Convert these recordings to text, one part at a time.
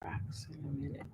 Rocks in a minute.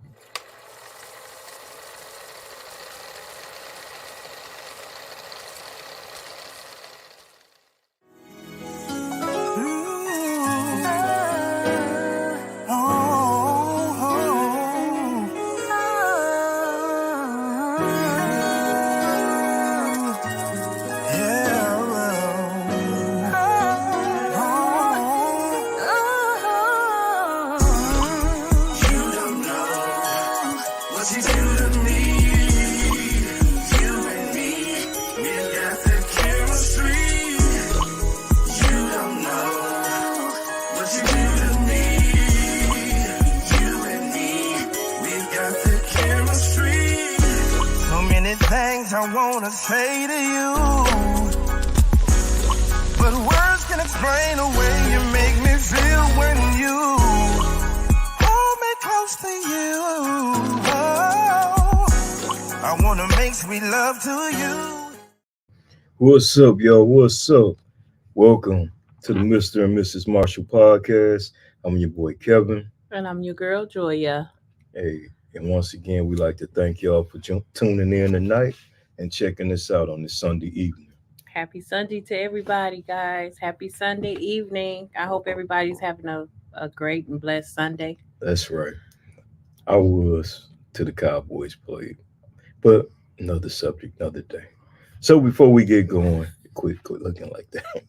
Things I wanna say to you, but words can explain the way you make me feel when you hold me close to you. Oh, I wanna make sweet love to you. What's up, y'all? What's up? Welcome to the Mr. and Mrs. Marshall podcast. I'm your boy Kevin. And I'm your girl, Joya. Hey, and once again, we'd like to thank y'all for tuning in tonight and checking us out on this Sunday evening. Happy Sunday to everybody, guys. Happy Sunday evening. I hope everybody's having a great and blessed Sunday. That's right. I was to the Cowboys played, but another subject, another day. So before we get going, quit looking like that.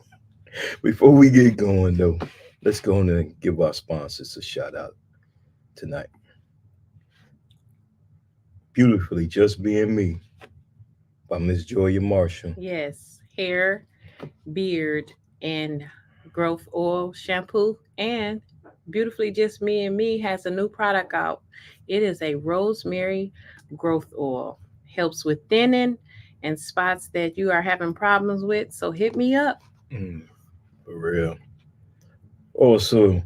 Before we get going, though, let's go on and give our sponsors a shout out tonight. Beautifully Just Being Me by Miss Joya Marshall. Yes, hair, beard, and growth oil shampoo. And Beautifully Just Me and Me has a new product out. It is a rosemary growth oil. Helps with thinning and spots that you are having problems with. So hit me up. For real. Also,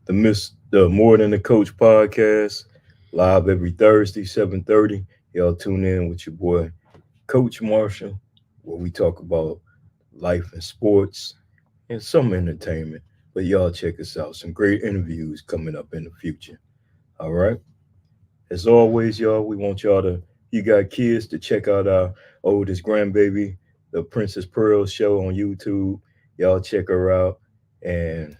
the More Than a Coach podcast, live every Thursday, 7:30. Y'all tune in with your boy, Coach Marshall, where we talk about life and sports and some entertainment. But y'all check us out. Some great interviews coming up in the future. All right. As always, y'all, we want y'all to, you got kids, to check out our oldest grandbaby, the Princess Pearl show on YouTube. Y'all check her out. And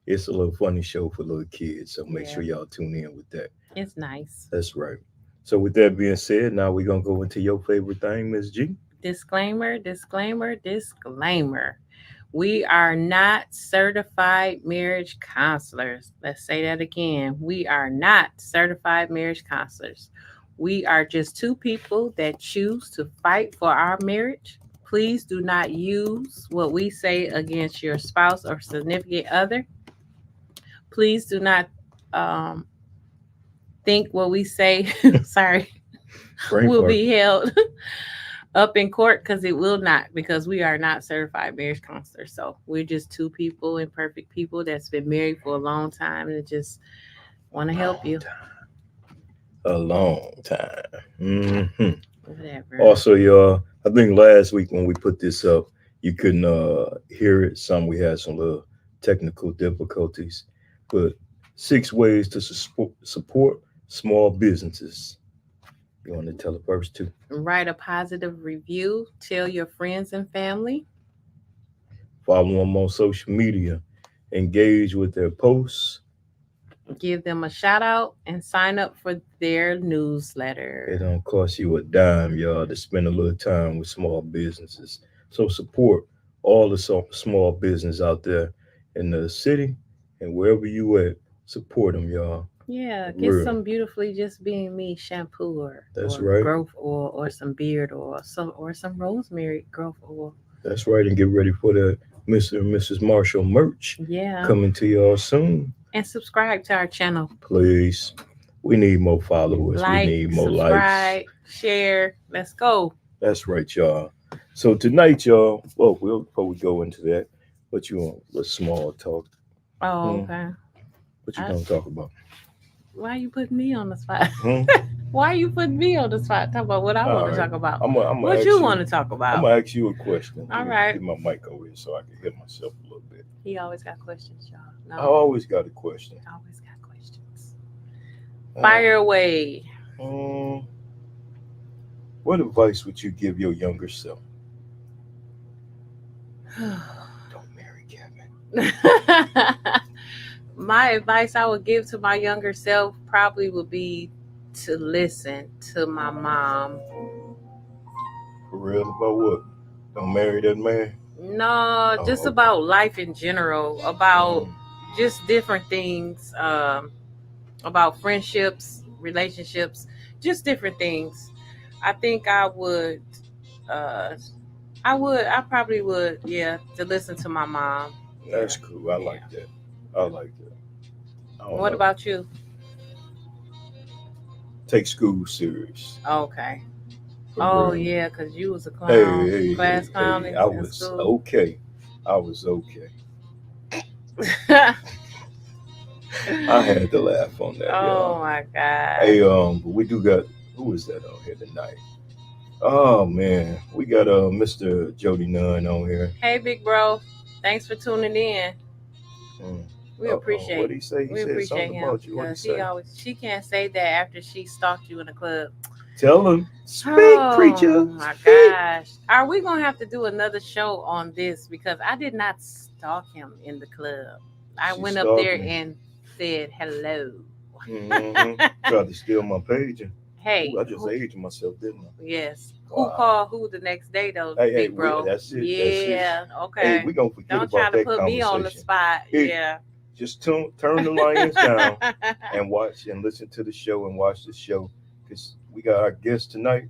it's a little funny show for little kids. So make sure y'all tune in with that. It's nice. That's right. So with that being said, now we're going to go into your favorite thing, Miss G. Disclaimer, disclaimer, disclaimer. We are not certified marriage counselors. Let's say that again. We are not certified marriage counselors. We are just two people that choose to fight for our marriage. Please do not use what we say against your spouse or significant other. Please do not think what we say, sorry, will be held up in court, because it will not, because we are not certified marriage counselors. So we're just two people, imperfect people that's been married for a long time and just want to help you. A long time. Mm-hmm. Whatever. Also, y'all, I think last week when we put this up, you couldn't hear it. We had some little technical difficulties. But 6 ways to support small businesses. You want to tell it first too? Write a positive review. Tell your friends and family. Follow them on social media. Engage with their posts. Give them a shout out and sign up for their newsletter. It don't cost you a dime, y'all, to spend a little time with small businesses. So support all the small business out there in the city and wherever you at. Support them, y'all. Yeah, get some Beautifully Just Being Me shampoo or growth oil or some beard oil, or some rosemary growth oil. That's right, and get ready for the Mr. and Mrs. Marshall merch. Yeah, coming to y'all soon. And subscribe to our channel, please. We need more followers. We need more likes. Share. Let's go. That's right, y'all. So tonight, y'all. Well, before we go into that, what you want? Let's small talk. Oh, okay. What you gonna talk about? Why are you putting me on the spot? Why are you putting me on the spot? Talk about what I want to talk about. What you want to talk about? I'm gonna ask you a question. All right. Get my mic over here so I can hear myself a little bit. He always got questions, y'all. No. I always got a question. I always got questions. Fire away. Um, what advice would you give your younger self? Don't marry Kevin. My advice I would give to my younger self probably would be to listen to my mom. For real about what? Don't marry that man. No, just Oh, about life in general, about okay. just different things, about friendships, relationships, just different things. I think uh, I probably would, yeah, to listen to my mom. Yeah, That's cool. I yeah. like that. I like that. I don't What know. about you? Take school serious. Okay. For Oh real. yeah, cause you was a Hey, clown, hey, class hey, clown hey. I in was school. okay. I was okay. I had to laugh on that, Oh y'all. my gosh. Hey, but we do got who is that on here tonight? Oh man, we got Mr. Jody Nunn on here. Hey, big bro. Thanks for tuning in. Mm. We Uh-oh. What appreciate did he say? He we said appreciate something him about you. What did he because he say? always she can't say that after she stalked you in the club. Tell him. Speak, Oh preacher. my Speak. gosh. Are we gonna have to do another show on this? Because I did not stalk him in the club. I She went up there stalking me. and said hello. Mm-hmm. Tried to steal my page. Ooh, Hey, I just who aged myself, didn't I? yes. Who Wow. called who the next day though, Hey, hey, big bro? that's it. That's it. Yeah, Hey, okay. we gonna forget Don't try about to that put me on the conversation. spot. Hey, Yeah. just turn the lions down and watch and listen to the show and watch the show because we got our guest tonight.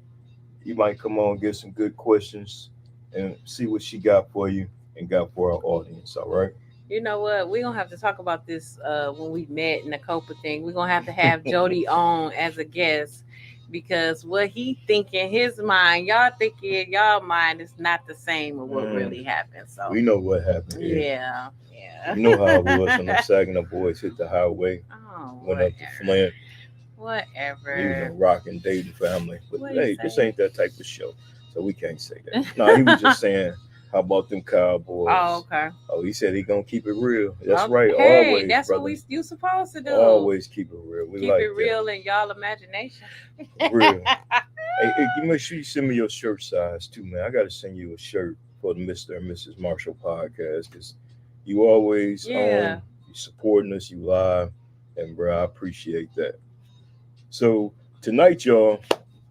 You might come on, get some good questions, and see what she got for you and got for our audience. All right. You know what? We're gonna have to talk about this when we met in the Copa thing. We're gonna have to have Jody on as a guest because what he think in his mind, y'all think in y'all mind is not the same with what Mm, really happened. So we know what happened here. yeah, You yeah. know how it was when them Saginaw boys hit the highway, Oh, went up to whatever. Flint. He was Whatever. in Rock and Dayton family. But What do you hey, this say? ain't that type of show. So we can't say that. No, he was just saying, how about them Oh, Cowboys? okay. Oh, he said he gonna keep it real. That's Well, right. hey, Always, that's what brother. we you supposed to do. Always keep it real. We Keep it like that. real in y'all imagination. Real. Hey, you make sure you send me your shirt size too, man. I gotta send you a shirt for the Mr. and Mrs. Marshall podcast because you always Yeah. on, you supporting us, you live, and bro, I appreciate that. So tonight, y'all,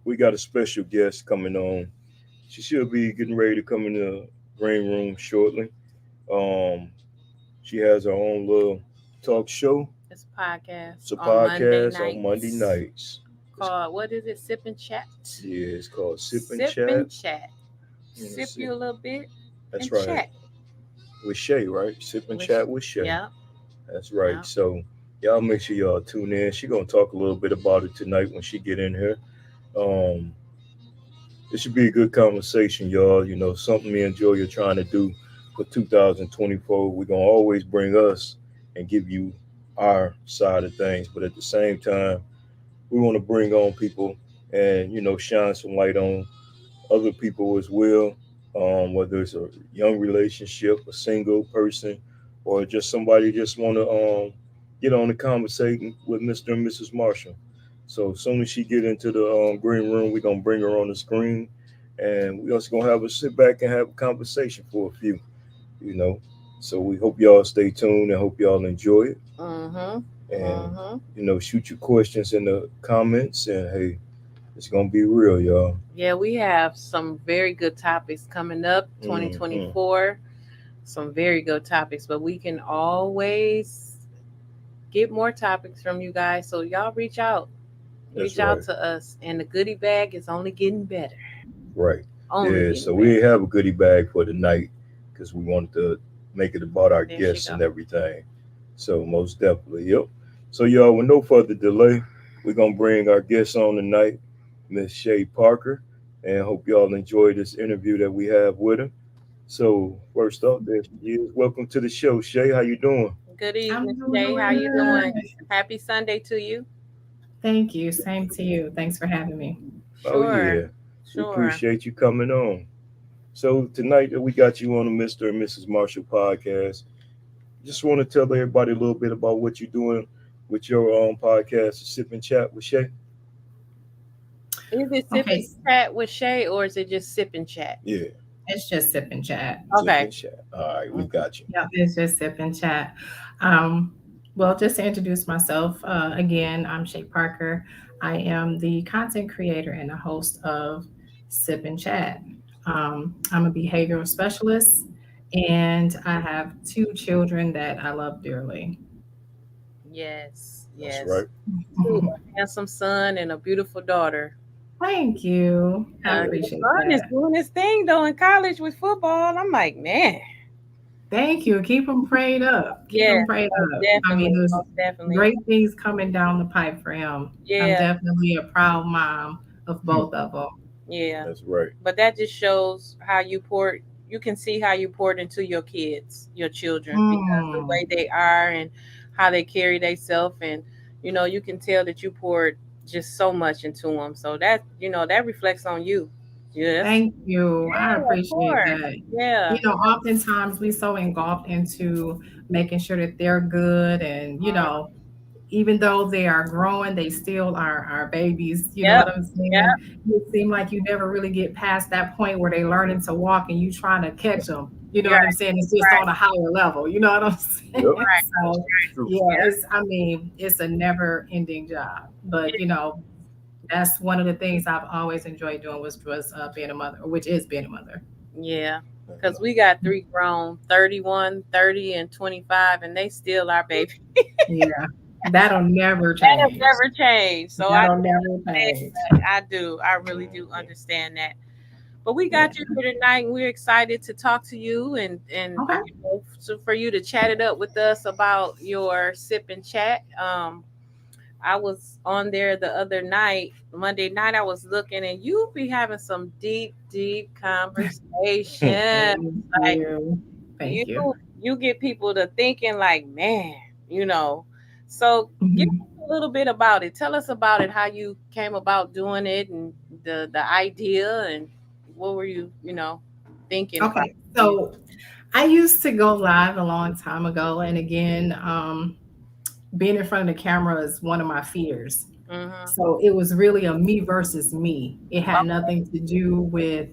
we got a special guest coming on. She should be getting ready to come in the green room shortly. Um, she has her own little talk show. It's a podcast It's a on Monday podcast on Monday nights nights. It's, called what is it? Sip and chat. yeah, it's called Sip and Sip Chat. and chat. Sip Let's see. you a little bit That's and right. chat. With Shay, right? Sip and Which, Chat with Shay. yeah, That's right. yeah. So y'all make sure y'all tune in. She gonna talk a little bit about it tonight when she get in here. Um, it should be a good conversation, y'all. You know, something me and Joey are trying to do for 2024. We're gonna always bring us and give you our side of things, but at the same time, we want to bring on people and shine some light on other people as well. Whether it's a young relationship, a single person, or just somebody just want to get on the conversation with Mr. and Mrs. Marshall. So as soon as she get into the green room, we're gonna bring her on the screen, and we also gonna have her sit back and have a conversation for a few, you know. So we hope y'all stay tuned and hope y'all enjoy it, Mhm. and Mhm. shoot your questions in the comments, and hey, it's gonna be real, y'all. Yeah, we have some very good topics coming up. Hmm. 2024. Some very good topics, but we can always get more topics from you guys. So y'all reach out. That's Reach out right. to us, and the goodie bag is only getting better. Right. Only Yeah. getting So we better. ain't have a goodie bag for the night because we wanted to make it about our There she guests go. and everything. So most definitely, yep. So y'all, with no further delay, we're gonna bring our guest on tonight, Miss Shay Parker, and hope y'all enjoy this interview that we have with her. So first off, there she is. Welcome to the show, Shay. How you doing? Good evening, I'm doing Shay. How you doing? good. Happy Sunday to you. Thank you. Same to you. Thanks for having me. Oh Sure. yeah, we Sure. appreciate you coming on. So tonight that we got you on the Mr. and Mrs. Marshall podcast, just want to tell everybody a little bit about what you're doing with your podcast, Sip and Chat with Shay? Is it sip Okay, and chat with Shay or is it just sip and chat? Yeah, it's just sip and chat. Sip Okay. and Chat. All right, we Mm. got you. Yeah, it's just sip and chat. Um, well, just to introduce myself, again, I'm Shay Parker. I am the content creator and the host of Sip and Chat. I'm a behavioral specialist, and I have two children that I love dearly. Yes, That's yes. right. Too, a handsome son and a beautiful daughter. Thank you. I Your appreciate son is that. doing his thing though in college with football. I'm like, man, Thank you. Keep them prayed up. Keep yeah, them prayed most up. I mean, definitely, there's most definitely. great things coming down the pipe for him. I'm Yeah, definitely a proud mom of Hmm, both of them. yeah. that's right. But that just shows how you poured. You can see how you poured into your kids, your children, because the Mm, way they are and how they carry themselves, and you can tell that you poured just so much into them. So that that reflects on you. Yes. thank you. I Yeah, of appreciate course. that. Yeah. Oftentimes we so engulfed into making sure that they're good and, even though they are growing, they still are our babies. You know Yep. what I'm Yep. saying? It seems like you never really get past that point where they learning to walk and you trying to catch them. You know You're what I'm right. saying? It's just on a higher level. You know what I'm Yep, saying? that's So true. yeah, Yeah. it's a never ending job. But that's one of the things I've always enjoyed doing was being a mother, which is being a mother. Yeah. Mhm. Because we got three grown, 31, 30, and 25, and they still our baby. Yeah, that'll never That have change. never changed. So I That'll do never understand change. that. I do. I really do Mhm. understand that. But we Yeah. got you here tonight, and we're excited to talk to you and Okay. so for you to chat it up with us about your sip and chat. I was on there the other night, Monday night. I was looking, and you be having some deep, deep conversation. Thank Like you. you, Thank you. you get people to thinking, like, man, you know. So give Mhm. us a little bit about it. Tell us about it. How you came about doing it, and the idea, and what were you, thinking about Okay. doing? So I used to go live a long time ago, and again, being in front of the camera is one of my fears. Mm-hmm. So it was really a me versus me. It had nothing to do with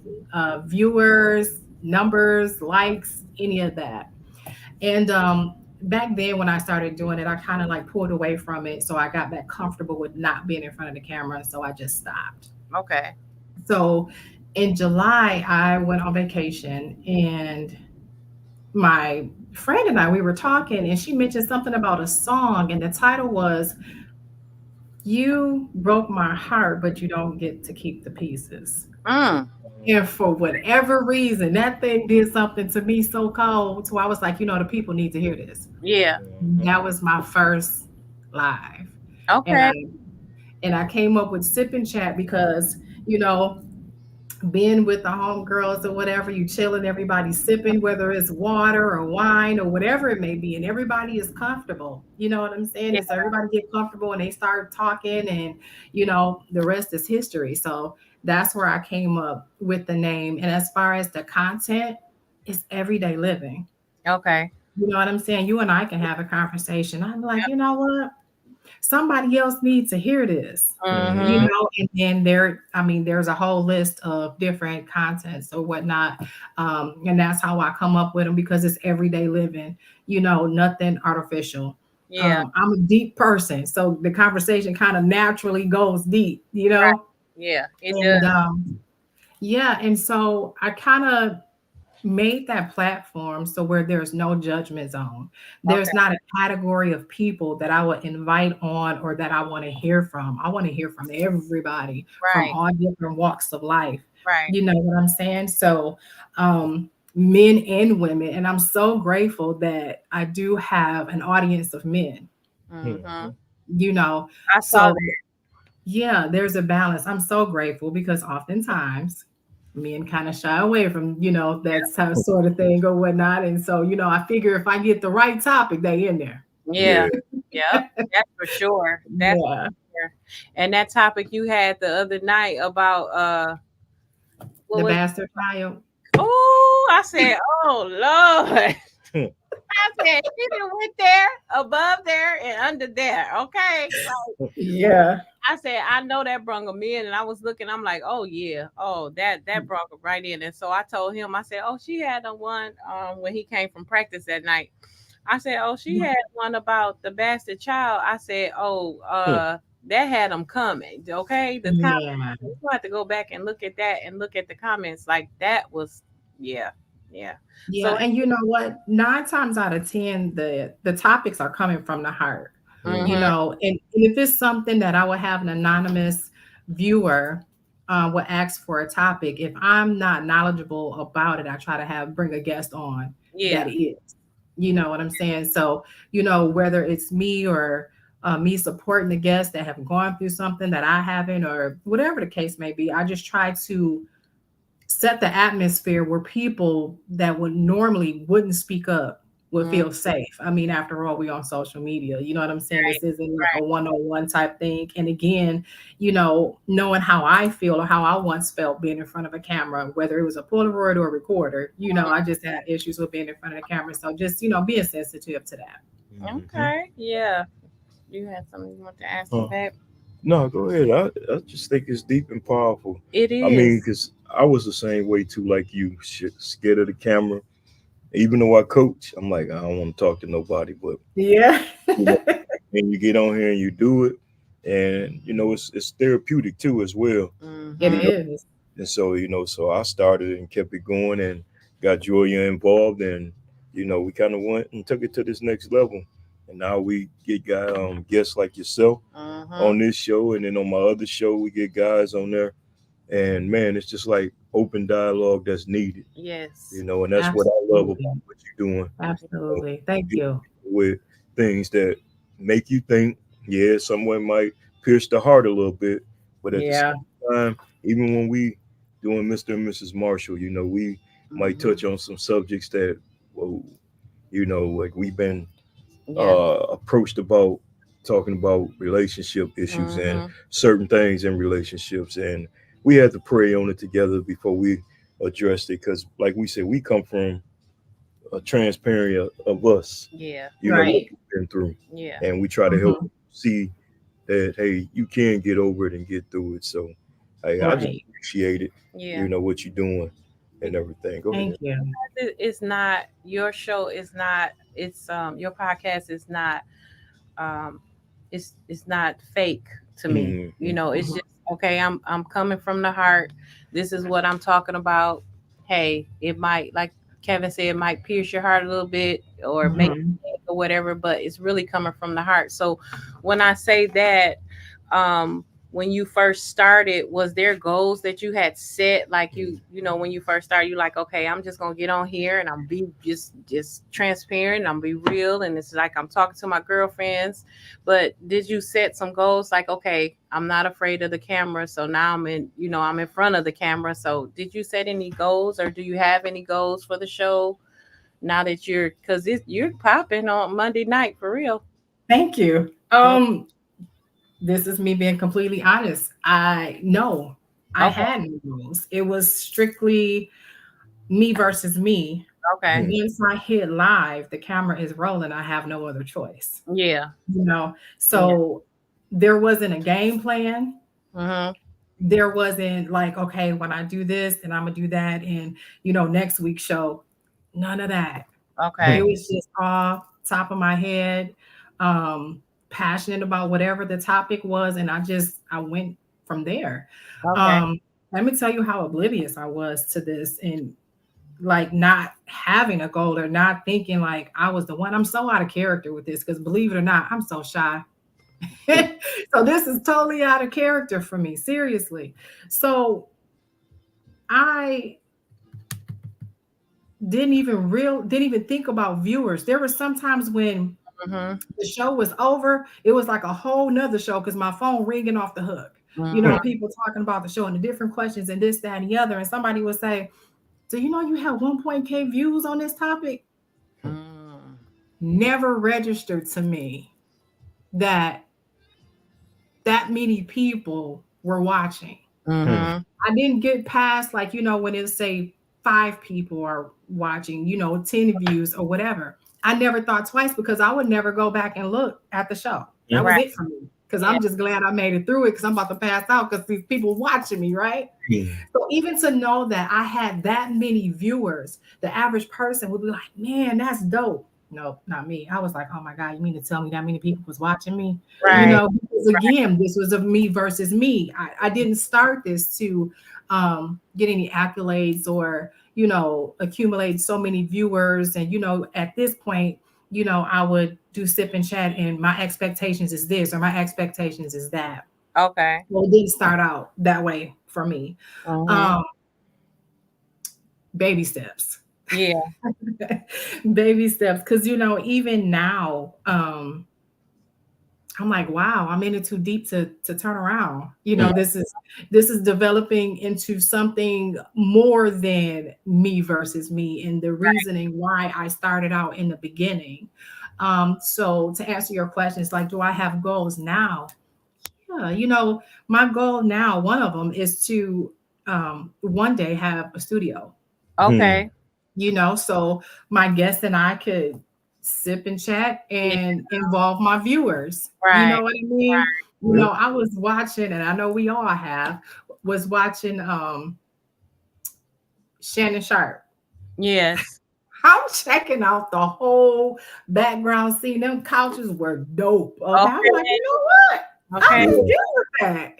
viewers, numbers, likes, any of that. And back then, when I started doing it, I kind of like pulled away from it. So I got back comfortable with not being in front of the camera. So I just stopped. Okay. So in July, I went on vacation and my friend and I, we were talking, and she mentioned something about a song, and the title was You Broke My Heart, but You Don't Get to Keep the Pieces. Mm. And for whatever reason, that thing did something to me so cold. So I was like, the people need to hear this. Yeah. Mhm. That was my first live. And Okay. I came up with sip and chat because, you know, being with the homegirls or whatever, you chilling, everybody sipping, whether it's water or wine or whatever it may be, and everybody is comfortable. You know what I'm saying? Yeah. And so everybody get comfortable and they start talking, and the rest is history. So that's where I came up with the name. And as far as the content, it's everyday living. Okay. You know what I'm saying? You and I can have a conversation. I'm like, you know what? Somebody else needs to hear this. Mm-hmm. And then there's a whole list of different contents or whatnot. And that's how I come up with them because it's everyday living, nothing artificial. Yeah. I'm a deep person, so the conversation kind of naturally goes deep. Right. Yeah. It does. And yeah, and so I kind of made that platform so where there's no judgment zone. Okay. There's not a category of people that I would invite on or that I want to hear from. I want to hear from everybody from Right. all different walks of life. Right. You know what I'm saying? So, men and women, and I'm so grateful that I do have an audience of men, Mm-hmm. Mhm. you know. I saw So that. yeah, there's a balance. I'm so grateful because oftentimes men kind of shy away from, that sort of thing or whatnot. And so, I figure if I get the right topic, they in there. Yeah. Yeah. Yep. That's for sure. That's Yeah. for sure. And that topic you had the other night about what The was bastard child. oh I said, oh Lord. I said she done went there, above there, and under there. Okay. Yeah. I said, I know that brung him in, and I was looking. I'm like, oh yeah, oh that brought him right in. And so I told him, I said, oh, she had the one when he came from practice that night. I said, oh, she had one about the bastard child. I said, oh, that had them coming. Okay, the comments. Man. You have to go back and look at that and look at the comments. Like that was, yeah, yeah. Yeah, So, and you know what? 9 times out of 10, the topics are coming from the heart. You mhm, Mhm. know, and if it's something that I would have an anonymous viewer would ask for a topic, if I'm not knowledgeable about it, I try to have bring a guest on that yeah, is. You know what I'm saying? So, you know, whether it's me or me supporting the guests that have gone through something that I haven't, or whatever the case may be, I just try to set the atmosphere where people that would normally wouldn't speak up would mm, feel safe. I mean, after all, we on social media. You know what I'm saying? right, This isn't like a right. one-on-one type thing. And again, you know, knowing how I feel or how I once felt being in front of a camera, whether it was a Polaroid or a recorder, you know, I just had issues with being in front of the camera. So just, you know, being sensitive to that. Mhm. Okay, yeah. You had something you want to ask me, Uh, babe? no, go ahead. I just think it's deep and powerful. It I mean, is. because I was the same way too, like you, scared of the camera. Even though I coach, I'm like, I don't want to talk to nobody. But Yeah. you know, and you get on here and you do it, and it's therapeutic too as well. It Mm-hmm. You know, is. and so so I started and kept it going and got Julia involved, and we kind of went and took it to this next level, and now we get guests like yourself Mm-hmm. on this show, and then on my other show we get guys on there, and man, it's just like open dialogue that's needed, Yes. and that's what I love about Absolutely. what you're doing. Absolutely. Thank You you. with things that make you think. Yeah, someone might pierce the heart a little bit, but at the Yeah. same time, even when we doing Mr. and Mrs. Marshall, we might Mm-hmm. touch on some subjects that, well, like we've been Yeah. approached about talking about relationship issues and Mm-hmm. certain things in relationships, and we had to pray on it together before we addressed it, because, like we said, we come from a transparent of us, Yeah. what Right. we've been through, Yeah. and we try to help Mhm. see that, hey, you can get over it and get through it. So, hey, I just Right. appreciate it, Yeah. what you're doing and everything. Go Thank ahead. you. It's not your show. Is not. It's your podcast is not. Um, it's not fake to me. You Mm-hmm. know, it's Mhm. just okay. I'm coming from the heart. This is what I'm talking about. Hey, it might, like Kevin said, it might pierce your heart a little bit or make Mhm. you think or whatever, but it's really coming from the heart. So when I say that, when you first started, was there goals that you had set? Like when you first started, you like, okay, I'm just gonna get on here and I'm be just transparent. I'm be real, and it's like I'm talking to my girlfriends. But did you set some goals? Like, okay, I'm not afraid of the camera, so now I'm in front of the camera. So did you set any goals, or do you have any goals for the show now that you're popping on Monday night for real? Thank you. Mm, This is me being completely honest. I okay, had no rules. It was strictly me versus me. okay, Once I hit live, the camera is rolling. I have no other choice. yeah, You know, yeah, so there wasn't a game plan. mm-hmm. There wasn't like, okay, when I do this, and I'm gonna do that, and next week's show, none of that. It Okay, was just off top of my head, passionate about whatever the topic was, and I went from there. okay. Um, Let me tell you how oblivious I was to this, and like not having a goal or not thinking like I was the one. I'm so out of character with this because believe it or not, I'm so shy. So this is totally out of character for me, seriously. So I didn't even think about viewers. There were sometimes when Mm-hmm. the show was over, it was like a whole nother show because my phone ringing off the hook. Mm-hmm. People talking about the show and the different questions and this, that, and the other. And somebody would say, do you know you have 1.k views on this topic? Mm-hmm. Never registered to me that that many people were watching. Mm-hmm. I didn't get past like, when it say 5 people are watching, 10 views or whatever. I never thought twice because I would never go back and look at the show. That was Right. it for me. Because Yeah. I'm just glad I made it through it because I'm about to pass out because these people watching me, right? Mm. So even to know that I had that many viewers, the average person would be like, man, that's dope. No, not me. I was like, oh my God, you mean to tell me that many people was watching me? You Right. know, because again, this was of me versus me. I didn't start this to get any accolades or, you know, accumulate so many viewers. And, you know, at this point, you know, I would do sip and chat and my expectations is this or my expectations is that. Okay. Well, it didn't start out that way for me. Mhm. Um, baby steps. Yeah. Baby steps. Cause you know, even now, I'm like, wow, I'm in it too deep to turn around. You know, Mm. this is developing into something more than me versus me, and the reasoning why I started out in the beginning. So to answer your question, it's like, do I have goals now? Yeah, you know, my goal now, one of them is to one day have a studio, Mm. Okay. you know, so my guests and I could sip and chat Yeah. and involve my viewers. You Right. know what I mean? You Yep. know, I was watching, and I know we all have, was watching Shannon Sharp. Yes. I'm checking out the whole background scene. Them couches were dope. Okay. I'm like, Okay. you know what? I Okay. can Yeah. get with Yeah.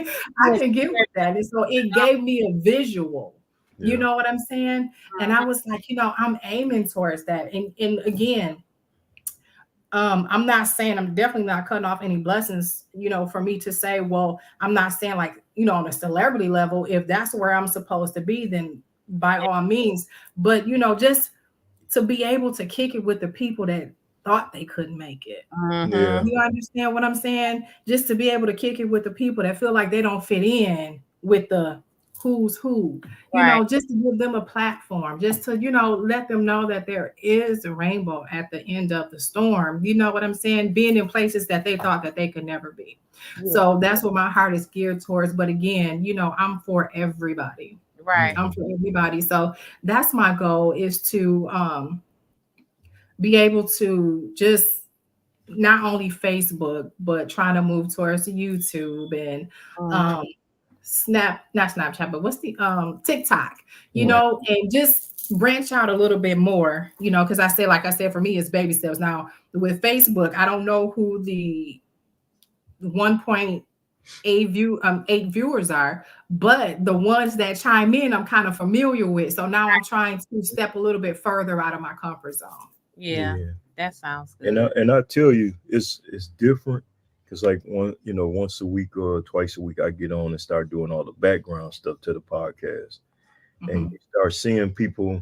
that. I can get with that. And so it gave me a visual. You Yeah. know what I'm saying? And I Mhm. was like, you know, I'm aiming towards that. And again, I'm not saying I'm definitely not cutting off any blessings, you know, for me to say, well, I'm not saying like, you know, on a celebrity level, if that's where I'm supposed to be, then by all means. But, you know, just to be able to kick it with the people that thought they couldn't make it. Yeah. Mhm. You understand what I'm saying? Just to be able to kick it with the people that feel like they don't fit in with the who's who, you Right. know, just to give them a platform, just to, you know, let them know that there is a rainbow at the end of the storm. You know what I'm saying? Being in places that they thought that they could never be. Yeah. So that's what my heart is geared towards. But again, you know, I'm for everybody. Right. I'm for everybody. So that's my goal is to be able to just not only Facebook, but trying to move towards YouTube and Mhm. um not Snapchat, but what's the TikTok, you Right. know, and just branch out a little bit more, you know, because I say, like I said, for me, it's baby steps. Now with Facebook, I don't know who the 1.8 viewers are, but the ones that chime in, I'm kind of familiar with. So now I'm trying to step a little bit further out of my comfort zone. Yeah. Yeah. That sounds And good. I tell you, it's different because like once a week or twice a week I get on and start doing all the background stuff to the podcast, and Mhm. you start seeing people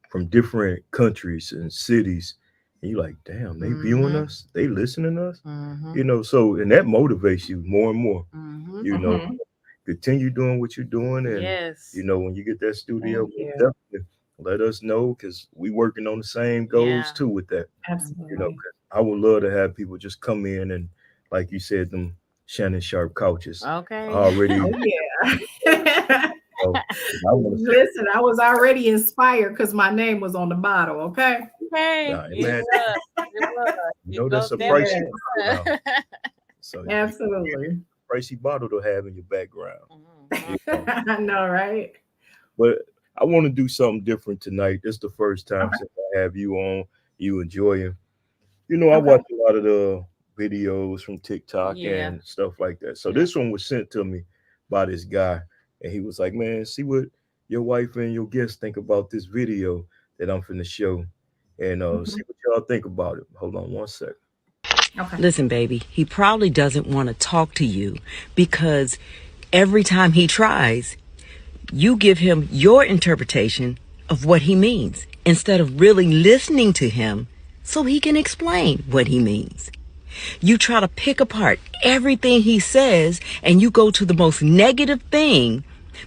from different countries and cities, and you're like, damn, they viewing Mhm. us, they listening to us, Mhm. So and that motivates you more and more, Mhm. you know. Mhm. Continue doing what you're doing, and Yes. when you get that studio, Thank you. definitely let us know because we working on the same goals Yeah. too with that. Absolutely. 'Cause I would love to have people just come in and, like you said, them Shannon Sharp couches Okay. Oh already. yeah. I want to say, Listen, I was already inspired because my name was on the bottle. Okay. Okay. nah, It man, was. It was. It that's goes a that. pricey Yes. bottle now. So Absolutely. pricey bottle to have in your background. Mhm. You know. I know, right? But I want to do something different tonight. This is the first time Okay. since I have you on. You enjoying. I Okay. watch a lot of the videos from TikTok Yeah. and stuff like that. So Yeah. this one was sent to me by this guy, and he was like, "Man, see what your wife and your guests think about this video that I'm finna show, and see Mhm. what y'all think about it." Hold on one sec. Okay. Listen, baby, he probably doesn't want to talk to you because every time he tries, you give him your interpretation of what he means instead of really listening to him so he can explain what he means. You try to pick apart everything he says and you go to the most negative thing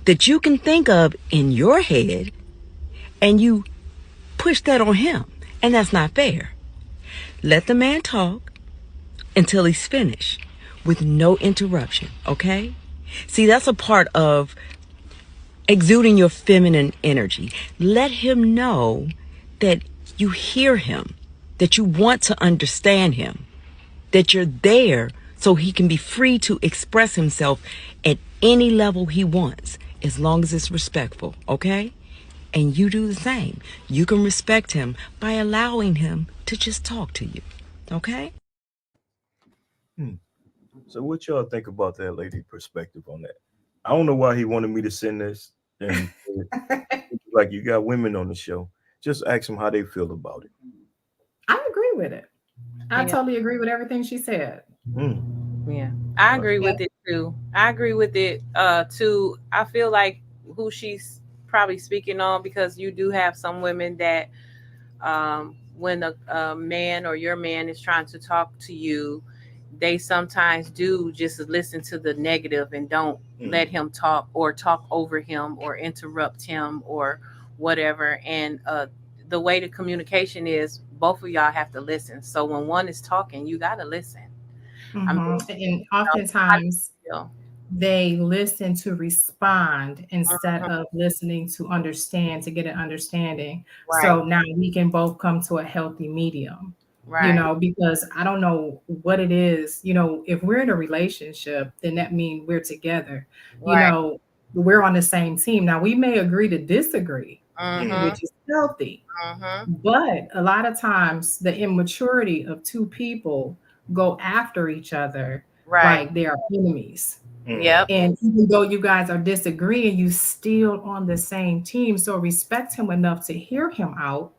that you can think of in your head and you push that on him. And that's not fair. Let the man talk until he's finished with no interruption, okay? See, that's a part of exuding your feminine energy. Let him know that you hear him that you want to understand him, that you're there so he can be free to express himself at any level he wants, as long as it's respectful, okay? And you do the same. You can respect him by allowing him to just talk to you, okay? Hmm. So what y'all think about that lady perspective on that? I don't know why he wanted me to send this. And like you got women on the show, just ask them how they feel about it. I agree with it. I Yeah. totally agree with everything she said. Yeah, I Uh, agree Yeah. with it too. I agree with it too. I feel like who she's probably speaking on, because you do have some women that when a man or your man is trying to talk to you, they sometimes do just listen to the negative and don't let him talk, or talk over him, or interrupt him, or whatever. And the way the communication is, both of y'all have to listen. So when one is talking, you got to listen. I mean, And how do oftentimes you feel? they listen to respond instead Mhm. of listening to understand, to get an understanding. Right, So now we can both come to a healthy medium, right, because I don't know what it is. If we're in a relationship, then that means we're together. You right. know, we're on the same team. Now we may agree to disagree, Mhm, which is healthy. mhm. But a lot of times, the immaturity of two people go after each other Right. like they are enemies. Yep. And even though you guys are disagreeing, you still on the same team. So respect him enough to hear him out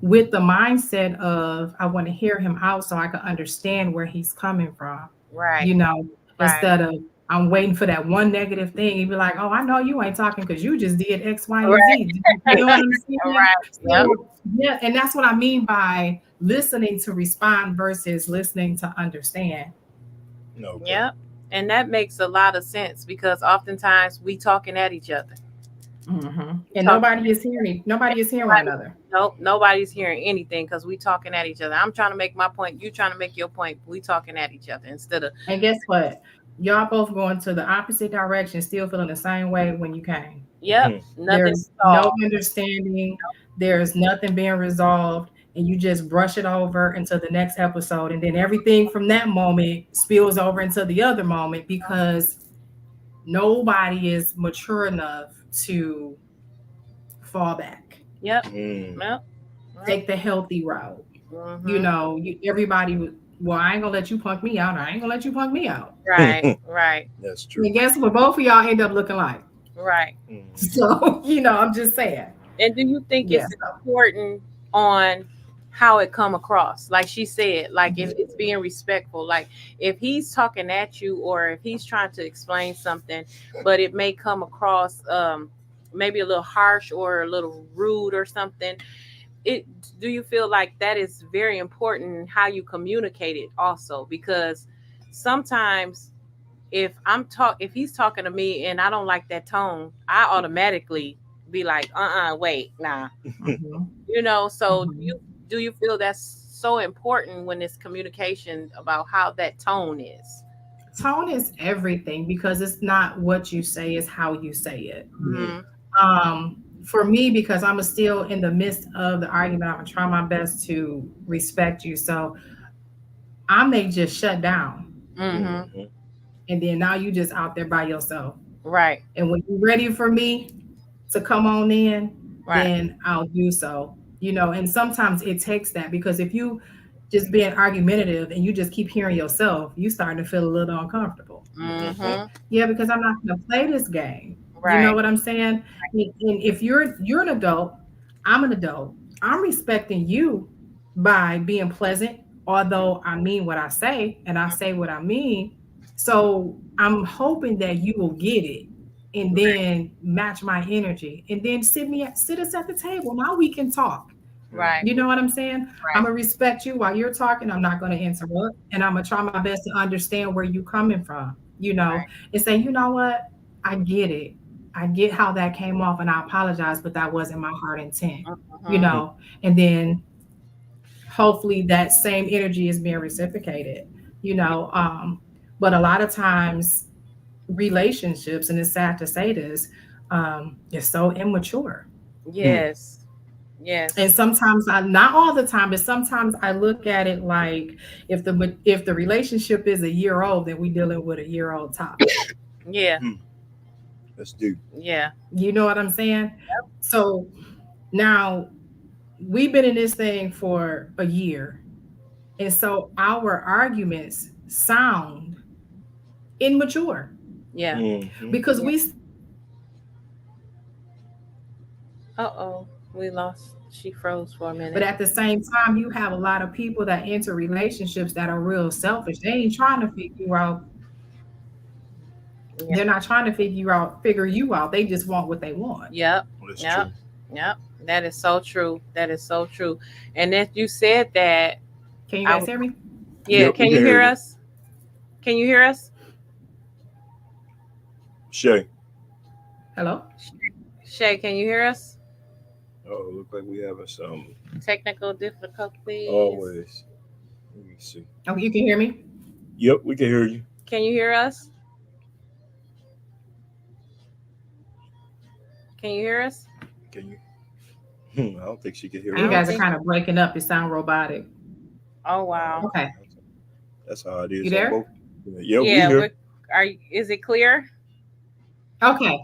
with the mindset of, I want to hear him out so I can understand where he's coming from, Right. you know, Right. instead of I'm waiting for that one negative thing. You'd be like, oh, I know you ain't talking because you just did X, Y, and Right. Z. You know what I'm saying? Right. Yep. So, yeah, and that's what I mean by listening to respond versus listening to understand. Okay. Yep. And that makes a lot of sense, because oftentimes we talking at each other. We And talking. nobody is hearing one another. Nope. Nobody's hearing anything because we talking at each other. I'm trying to make my point. You trying to make your point. We talking at each other instead of. And guess what? Y'all both going to the opposite direction, still feeling the same way when you came. Yep. Nothing There's no solved. understanding, there's nothing being resolved, and you just brush it over into the next episode. And then everything from that moment spills over into the other moment because nobody is mature enough to fall back, Yep. Mm. Yep. Yep. take the healthy route. Mhm. Everybody well, I ain't gonna let you punk me out. I ain't gonna let you punk me out. Right. Right. That's true. And guess what? Both of y'all end up looking like. Right. So, I'm just saying. And do you think Yes. it's important on how it come across? Like she said, like if it's being respectful, like if he's talking at you or if he's trying to explain something, but it may come across maybe a little harsh or a little rude or something. It Do you feel like that is very important in how you communicate it also? Because sometimes if he's talking to me and I don't like that tone, I automatically be like, wait, nah. Mhm. So Mhm. do you feel that's so important when it's communication about how that tone is? Tone is everything because it's not what you say, it's how you say it. Mm-hmm. For me, because I'm still in the midst of the argument, I'm gonna try my best to respect you. So I may just shut down, Mm-hmm. and then now you just out there by yourself. Right. And when you're ready for me to come on in, Right. then I'll do so. And sometimes it takes that because if you just being argumentative and you just keep hearing yourself, you starting to feel a little uncomfortable. Mm-hmm. Yeah, because I'm not going to play this game. You know Right. what I'm saying? And if you're an adult, I'm an adult. I'm respecting you by being pleasant, although I mean what I say and I say what I mean. So I'm hoping that you will get it and then match my energy and then sit us at the table. Now we can talk. Right. You know what I'm saying? I'm Right. gonna respect you while you're talking. I'm not gonna interrupt, and I'm gonna try my best to understand where you're coming from. And say, you know what? I get it. I get how that came off, and I apologize, but that wasn't my heart intent. You Mm-hmm. know, and then hopefully that same energy is being reciprocated. You know, but a lot of times relationships, and it's sad to say this, is so immature. Mm. Yes. Yes. And sometimes I, not all the time, but sometimes I look at it like if the relationship is a year old, then we dealing with a year old toddler. Yeah. Hmm. Let's do. Yeah. You know what I'm saying? So now we've been in this thing for a year. And so our arguments sound immature Yeah. Mm-hmm. because Yeah. we, Uh-oh. We lost. She froze for a but minute. at the same time, you have a lot of people that enter relationships that are real selfish. They ain't trying to figure out, Yeah. they're not trying to figure you out. They just want what they want. Yep. That's Yep. true. Yep. That is so true. That is so true. And if you said that, Can you I guys was, hear me? yeah, Yep, we can can you hear hear you. us? Can you hear us? Shay. Hello? Shay, can you hear us? Oh, look like we having some Technical difficulties. always. Let me see. Oh, you can hear me? Yep, we can hear you. Can you hear us? Can you hear us? Can you? I don't think she can hear I You us. don't guys are think. kind of breaking up. You sound robotic. Oh Oh, wow. Okay. that's how it You is on there? both. Yeah, we Yeah. here. Is it clear? Okay.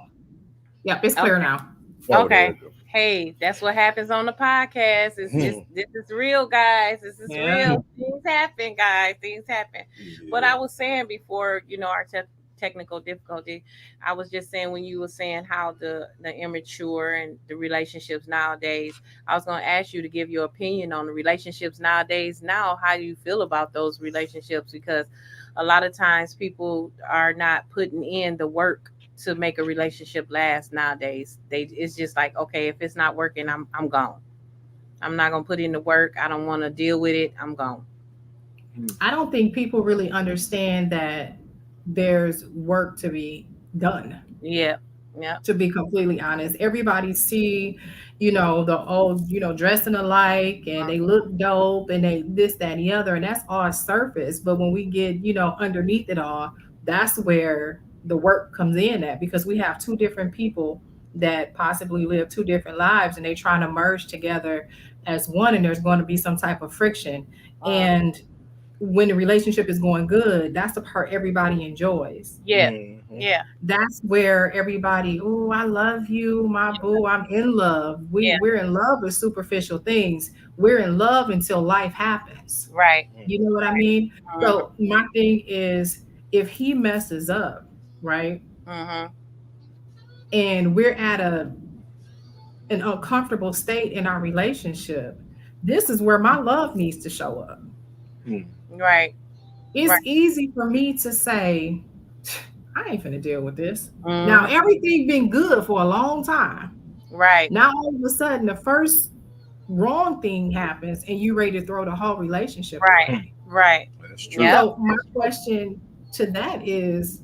Yep, it's clear Okay. now. Oh, there Okay. we go. Hey, that's what happens on the podcast. It's just Hmm. this is real, guys. This is Yeah. real. Things happen, guys. Things happen. But Yeah. I was saying before, our technical difficulty, I was just saying when you were saying how the immature and the relationships nowadays, I was going to ask you to give your opinion on the relationships nowadays. Now, how do you feel about those relationships? Because a lot of times people are not putting in the work to make a relationship last nowadays. It's just like, okay, if it's not working, I'm gone. I'm not gonna put in the work. I don't want to deal with it. I'm gone. I don't think people really understand that there's work to be done. Yeah, yeah, To be completely honest, everybody see, the old, dressing alike and they look dope and they this, that, and the other, and that's all surface. But when we get, underneath it all, that's where the work comes in at, because we have two different people that possibly live two different lives and they trying to merge together as one, and there's going to be some type of friction. uh, And when the relationship is going good, that's the part everybody enjoys. yeah, Mm-hmm. yeah, That's where everybody, oh, I love you, my boo, I'm in love. yeah. We're in love with superficial things. We're in love until life happens. Right. You know what I mean? Mm-hmm. So my thing is, if he messes up, right, Mm-hmm. and we're at an uncomfortable state in our relationship, this is where my love needs to show up. Right. It's Right. easy for me to say, I ain't finna deal with this. Now Mm-hmm. everything been good for a long time. Right. Now all of a sudden the first wrong thing happens and you ready to throw the whole relationship Right. away. Right. That's true. Yep. So my question to that is,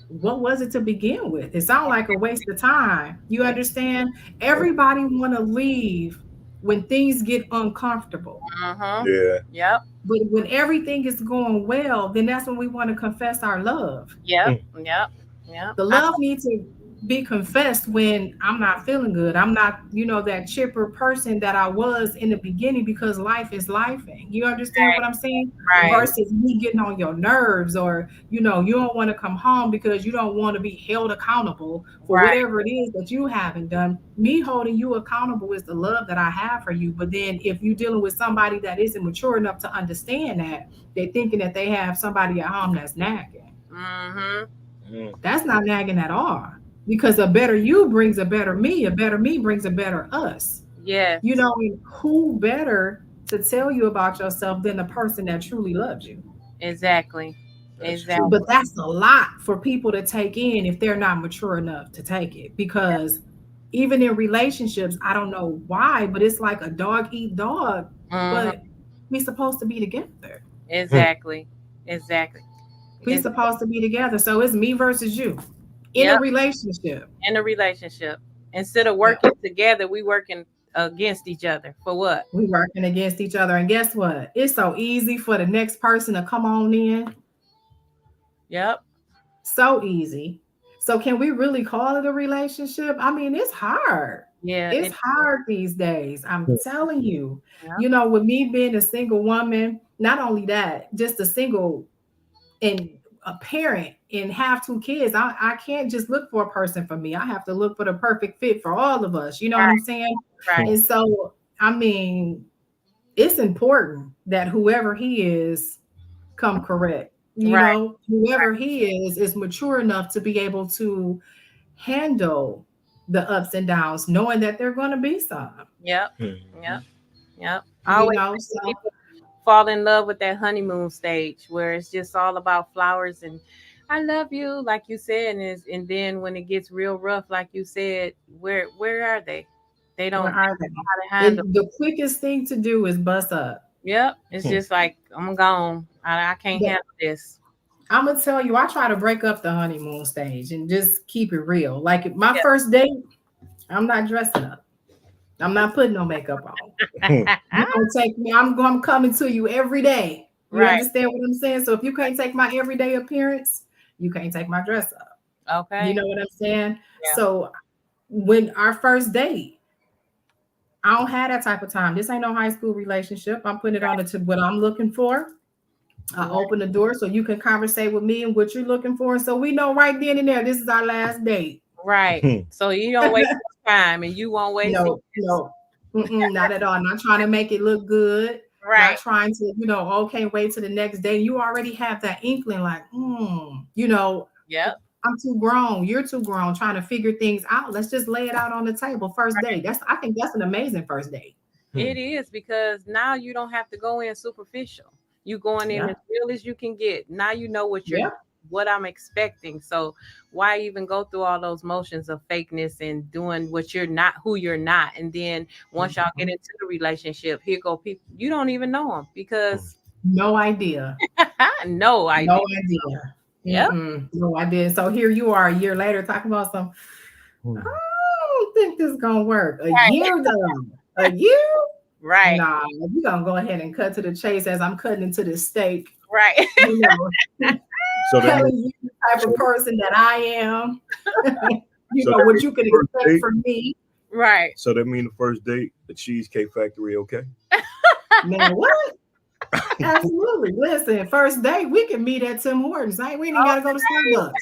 what was it to begin with? It sounds like a waste of time. You understand? Everybody want to leave when things get uncomfortable. Mm-hmm. Yeah. Yep. But when everything is going well, then that's when we want to confess our love. Yep. Mm. Yep. Yep. The love needs to be confessed when I'm not feeling good. I'm not, that chipper person that I was in the beginning, because life is life. You understand what I'm saying? Right. Versus me getting on your nerves, or, you don't want to come home because you don't want to be held accountable for Right. whatever it is that you haven't done. Me holding you accountable is the love that I have for you. But then if you're dealing with somebody that isn't mature enough to understand that, they're thinking that they have somebody at home that's nagging. Mm-hmm. Mm. That's not nagging at all. Because a better you brings a better me brings a better us. Yes. And who better to tell you about yourself than the person that truly loves you? Exactly. That's Exactly. true. But that's a lot for people to take in if they're not mature enough to take it. Because even in relationships, I don't know why, but it's like a dog eat dog, Mm-hmm. but we're supposed to be together. Exactly. Exactly. We're Is supposed to be together. So it's me versus you in a Yep. relationship. In a relationship. Instead of Yeah. working together, we working against each other. For what? We working against each other. And guess what? It's so easy for the next person to come on in. Yep. So easy. So can we really call it a relationship? I mean, it's hard. Yeah, It's hard these days. I'm telling you. yeah, You know, with me being a single woman, not only that, just a single and a parent and have two kids, I can't just look for a person for me. I have to look for the perfect fit for all of us. You know what I'm right, saying? right. And so, I mean, it's important that whoever he is come correct. You Right, know, whoever he is mature enough to be able to handle the ups and downs, knowing that they're going to be some. yep, yep, Mhm. yep. I You always know, say so people fall in love with that honeymoon stage where it's just all about flowers and I love you, like you said, and then when it gets real rough, like you said, where are they? where They are don't know they? how to handle. The quickest thing to do is bust up. Yep, it's Hmm. just like I'm gone. I can't But handle this. I'm gonna tell you, I try to break up the honeymoon stage and just keep it real. Like my Yeah. first date, I'm not dressing up. I'm not putting no makeup on. You gonna take me? I'm coming to you every day. You Right. understand what I'm saying? So if you can't take my everyday appearance, you can't take my dress up. You Okay. know what I'm saying? Yeah. So when our first date, I don't have that type of time. This ain't no high school relationship. I'm putting it on to what I'm looking for. I Right. open the door so you can conversate with me and what you're looking for. And so we know right then and there, this is our last date. Right. So you don't waste your time and you won't waste No, his. no, not at all. Not trying to make it look good. Not Right. trying to, oh, can't wait till the next day. You already have that inkling, like, Yep. I'm too grown. You're too grown. Trying to figure things out. Let's just lay it out on the table. First Right. date. I think that's an amazing first date. It is because now you don't have to go in superficial. You going in Yeah, as real as you can get. Now you know yeah. what I'm expecting. So why even go through all those motions of fakeness and doing what you're not, who you're not, and then once y'all get Mhm. into the relationship, here go people you don't even know them because No idea. no No idea. idea. Yep. No idea. So here you are a year later talking about some. I Hmm. don't think this gonna work. A Right. year though. A year? Right. Nah, we gonna go ahead and cut to the chase as I'm cutting into this steak. Right. You know, So that means telling you the type of so, person that I am. so that What means you the can first expect date. from me. Right. So that means the first date, the Cheesecake Factory, okay? Man, what? Absolutely. Listen, first date, we can meet at Tim Hortons. We ain't even gotta go to Starbucks.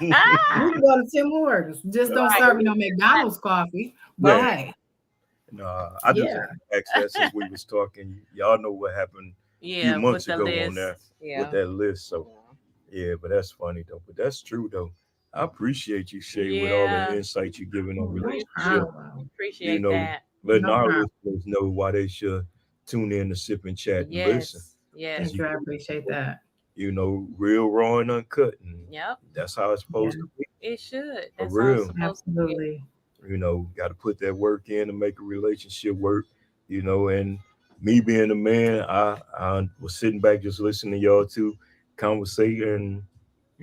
We can go to Tim Hortons. Just don't Right. serve me no McDonald's coffee. But Yeah. hey, Nah, I just yeah. asked that since we was talking. Y'all know what happened a few Yeah, with months the ago on list. there with Yeah. that list. So yeah, but that's funny though. But that's true though. I appreciate you, Shay, with all the Yeah. insight you're giving on No We relationship. You problem. appreciate know, that. letting No our problem. listeners know why they should tune in to sip and chat and listen. Yes. Yes. Because Thank you. I appreciate that. real raw and uncut, and Yep. that's how it's Yeah, supposed to be It should. for That's how it's real. supposed to be. absolutely. Got to put that work in to make a relationship work. And me being a man, I was sitting back just listening to y'all two conversate, and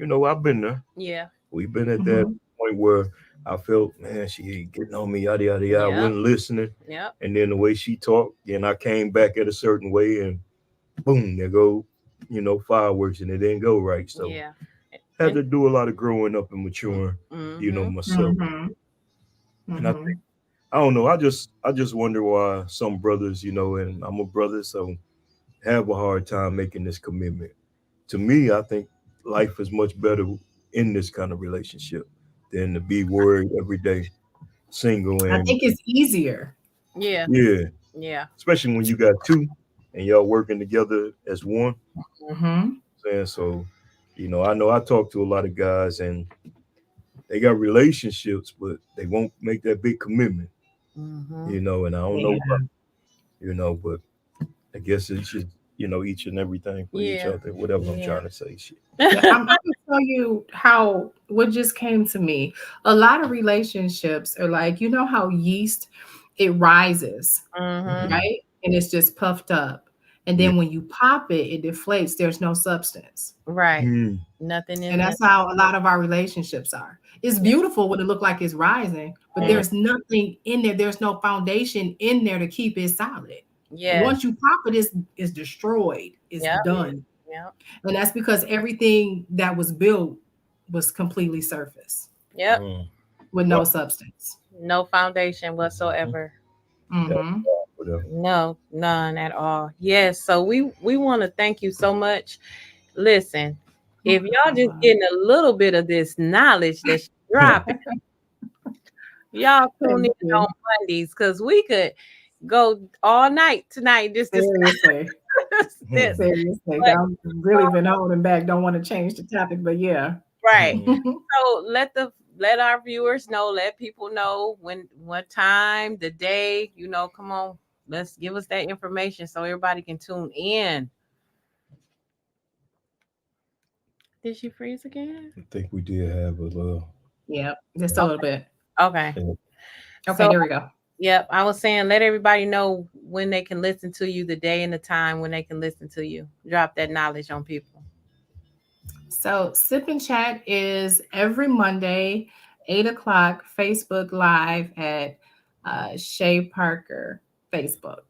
I've been there. Yeah. We've been at that Mhm. point where I felt, man, she ain't getting on me, yada yada yada. I Yep. wasn't listening, Yep. and then the way she talked, and I came back at a certain way, and boom, there go, fireworks, and it didn't go right. So Yeah. had And to do a lot of growing up and maturing, mm-hmm. myself. Mhm. And I think Mhm. I don't know. I just wonder why some brothers, and I'm a brother, so have a hard time making this commitment. To me, I think life is much better in this kind of relationship than to be worried every day, single, I and think it's easier. Yeah. yeah, Yeah. especially when you got two and y'all working together as one. Mhm. Saying so, I know I talk to a lot of guys and they got relationships, but they won't make that big commitment. Mm-hmm. And I don't know Yeah. why, but I guess it's just each and everything for each Yeah. other. Whatever I'm Yeah. trying to say, shit. Yeah, I'm gonna tell you how what just came to me. A lot of relationships are like, you know how yeast it rises, Mm-hmm. Mhm. right? And it's just puffed up. And Yeah. then when you pop it, it deflates. There's no substance. Right. Mm. Nothing And in the that's how a lot of our relationships are. It's yeah. beautiful when it look like it's rising, but Uh, there's nothing in there. There's no foundation in there to keep it solid. Yes. Once you pop it, it's destroyed. It's Yep. done. Yep. And that's because everything that was built was completely surface Yep. uh, with well, no substance. No foundation Mhm. whatsoever. Yeah, Mm-hmm. whatever. No, none at all. Yes, so we want to thank you so much. Listen, No if y'all just problem. getting a little bit of this knowledge that she's dropping, y'all tune in Thank on you. Mondays because we could go all night tonight just to Seriously. this. Mhm. Seriously. But I've really been holding back. Don't want to change the topic, but yeah. right. Mhm. So let our viewers know, let people know when what time, the day, come on, let's give us that information so everybody can tune in. Did she freeze again? I think we did have a little. Yep. Just a Oh, little bit. okay. Yeah. Okay, So there we go. yep, I was saying let everybody know when they can listen to you, the day and the time when they can listen to you. Drop that knowledge on people. So Sip and Chat is every Monday, 8 o'clock, Facebook Live at Shay Parker Facebook.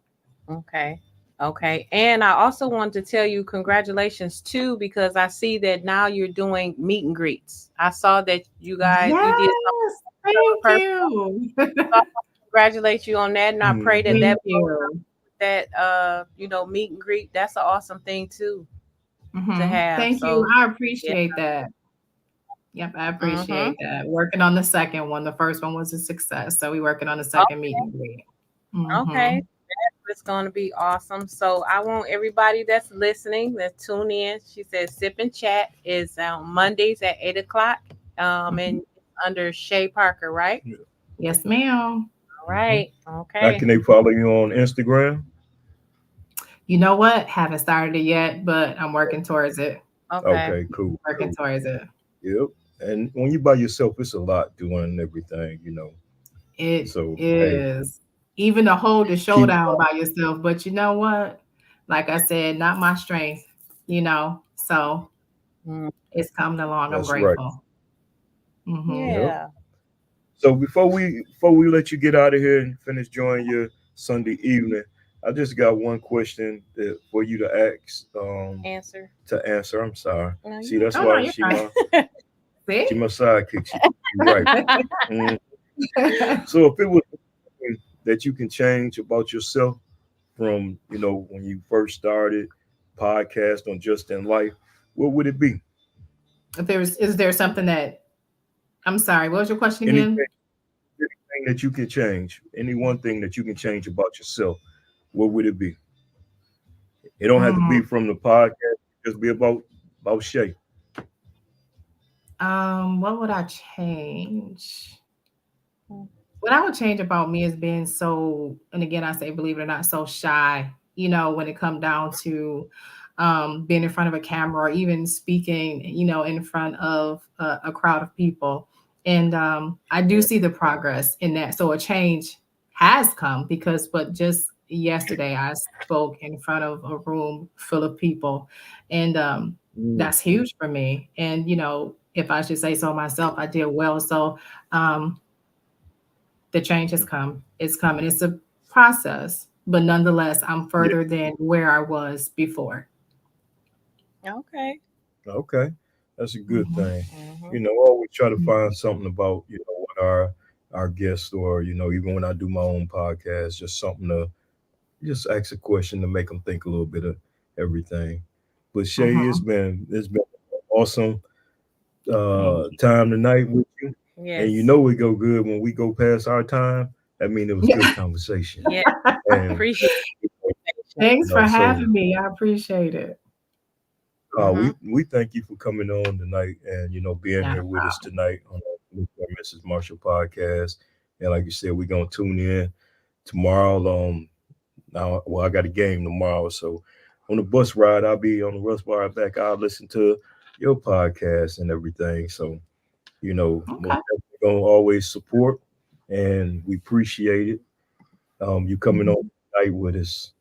Okay. Okay. And I also wanted to tell you congratulations too, because I see that now you're doing meet and greets. I saw that you did Yes, something thank personal. you. So I want to congratulate you on that. And I pray that Mhm. Thank that blows up you. that meet and greet. That's an awesome thing too to Hmm. have. Thank you. So I yeah. appreciate that. Yep, I Mm-hmm. appreciate that. Working on the second one. The first one was a success. So we're working on the Oh, second meet and greet. Hmm. okay. It's going to be awesome. So I want everybody that's listening to tune in. She says Sip and Chat is on Mondays at 8 o'clock. Hmm. And under Shay Parker, right? Yeah. Yes, ma'am. All Mhm. right. Now, Okay. can they follow you on Instagram? You know what? Haven't started it yet, but I'm working towards it. Okay. Okay, cool, Working cool. towards it. Yep. And when you by yourself, it's a lot doing everything. It So hey, is. Even to hold the keep. showdown by yourself. But you know what? Like I said, not my strength, So Mm, it's coming along. I'm That's right. grateful. Hmm. Yep. yeah. So before we let you get out of here and finish enjoying your Sunday evening, I just got one question for you to ask Answer. to answer. I'm sorry. No, See, you that's Oh, no, why you're she fine. my See? she my sidekick. She right. Mm. So if it was something that you can change about yourself from when you first started podcast on Just in Life, what would it be? Is there something that I'm sorry, what was your question Anything, again? anything that you can change, any one thing that you can change about yourself, what would it be? It don't have to be Mm, from the podcast. Just be about Shay. what would I change? What I would change about me is being so, and again, I say, believe it or not, so shy, when it come down to being in front of a camera or even speaking, in front of a crowd of people. And I do see the progress in that. So a change has come but just yesterday I spoke in front of a room full of people. And Mm, that's huge for me. And, if I should say so myself, I did well. So, the change has come. It's coming. It's a process, but nonetheless, I'm yeah. further than where I was before. Okay. Okay. That's a good Mhm. thing. Mm-hmm. Always try to Mhm. find something about what our guests, or even when I do my own podcast, just something to just ask a question to make them think a little bit of everything. But Shay, it's Mhm. been awesome Thank you. time tonight with you, and Yes. we go good when we go past our time. I mean, it was Yeah. good conversation, Yeah. and Appreciate it. Thanks for so having me. I appreciate it. Mm-hmm. we thank you for coming on tonight, and being Not here a with us problem. tonight on the Mr. and Mrs. Marshall podcast. And like you said, we're gonna tune in tomorrow. Now, well, I got a game tomorrow, so on the bus ride, I'll be on the bus ride back. I'll listen to your podcast and everything. So most Okay. definitely gonna always support, and we appreciate it. You coming on Mhm. tonight with us.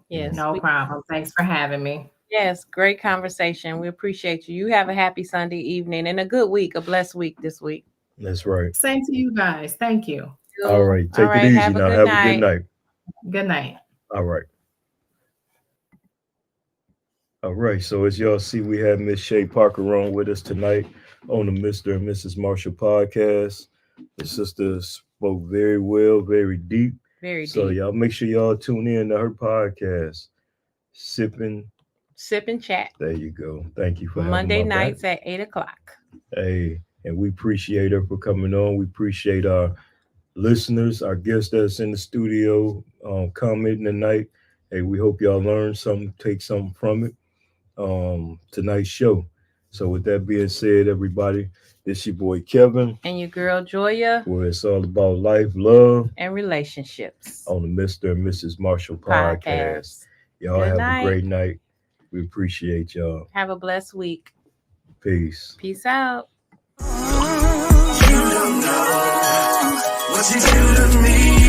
You know, Yes. No problem. Thanks for having me. Yes. Great conversation. We appreciate you. You have a happy Sunday evening and a good week, a blessed week this week. that's right. Same to you guys. Thank you. All You. right, All take it right. easy Have a now. good Have a good night. night. Good night. All right. All right. So as y'all see, we have Miss Shay Parker on with us tonight on the Mr. and Mrs. Marshall podcast. The sister spoke very well, very deep. Very So deep. y'all make sure y'all tune in to her podcast, Sipping. Sip and Chat. There you go. Thank you for having Monday my nights back. at 8:00. Hey, and we appreciate her for coming on. We appreciate our listeners, our guests that's in the studio commenting tonight. Hey, we hope y'all learn something, take something from it. Tonight's show. So with that being said, everybody, this your boy Kevin, And your girl Joya where it's all about life, love and relationships on the Mr. and Mrs. Marshall podcast. podcast. Y'all Good have night. a great night. We appreciate y'all. Have a blessed week. Peace. Peace out. You don't know what you do to me.